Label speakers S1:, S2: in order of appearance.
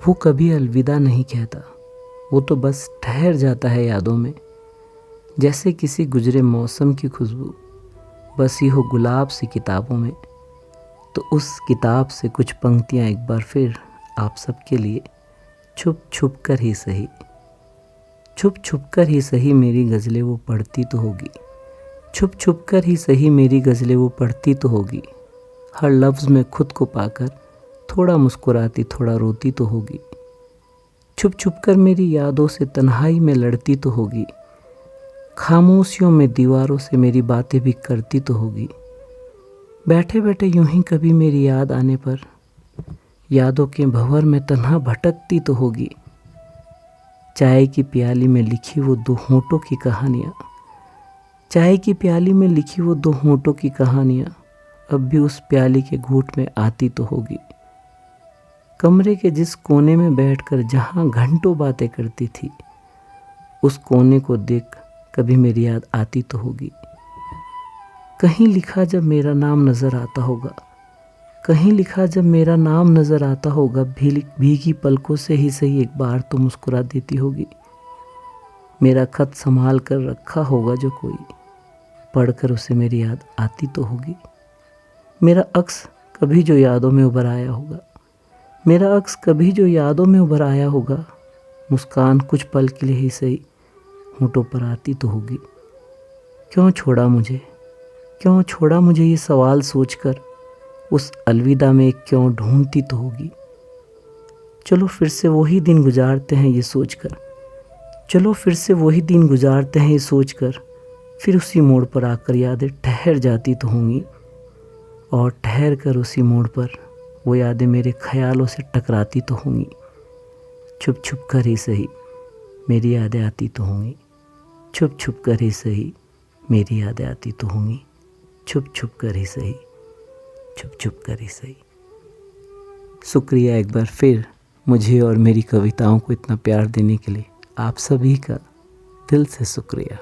S1: वो कभी अलविदा नहीं कहता, वो तो बस ठहर जाता है यादों में, जैसे किसी गुजरे मौसम की खुशबू बसी हो गुलाब सी किताबों में। तो उस किताब से कुछ पंक्तियाँ एक बार फिर आप सबके लिए, छुप छुप कर ही सही, छुप छुप कर ही सही मेरी गज़लें वो पढ़ती तो होगी, छुप छुप कर ही सही मेरी गज़लें वो पढ़ती तो होगी। हर लफ्ज़ में खुद को पाकर थोड़ा मुस्कुराती थोड़ा रोती तो होगी, छुप छुप कर मेरी यादों से तन्हाई में लड़ती तो होगी, खामोशियों में दीवारों से मेरी बातें भी करती तो होगी। बैठे बैठे यूं ही कभी मेरी याद आने पर यादों के भंवर में तन्हा भटकती तो होगी। चाय की प्याली में लिखी वो दो होंठों की कहानियाँ, चाय की प्याली में लिखी वो दो होंठों की कहानियाँ अब भी उस प्याली के घूंट में आती तो होगी। कमरे के जिस कोने में बैठकर जहाँ घंटों बातें करती थी, उस कोने को देख कभी मेरी याद आती तो होगी। कहीं लिखा जब मेरा नाम नज़र आता होगा, कहीं लिखा जब मेरा नाम नज़र आता होगा, भीगी पलकों से ही सही एक बार तो मुस्कुरा देती होगी। मेरा खत संभाल कर रखा होगा जो कोई, पढ़कर उसे मेरी याद आती तो होगी। मेरा अक्स कभी जो यादों में उभर आया होगा, मेरा अक्स कभी जो यादों में उभर आया होगा, मुस्कान कुछ पल के लिए ही सही होंठों पर आती तो होगी। क्यों छोड़ा मुझे, क्यों छोड़ा मुझे ये सवाल सोचकर उस अलविदा में क्यों ढूंढती तो होगी। चलो फिर से वही दिन गुजारते हैं ये सोचकर, चलो फिर से वही दिन गुजारते हैं ये सोचकर, फिर उसी मोड़ पर आकर यादें ठहर जाती तो होंगी, और ठहर कर उसी मोड़ पर वो यादें मेरे ख्यालों से टकराती तो होंगी। छुप छुप कर ही सही मेरी यादें आती तो होंगी, छुप छुप कर ही सही मेरी यादें आती तो होंगी, छुप छुप कर ही सही, छुप छुप कर ही सही। शुक्रिया एक बार फिर मुझे और मेरी कविताओं को इतना प्यार देने के लिए, आप सभी का दिल से शुक्रिया।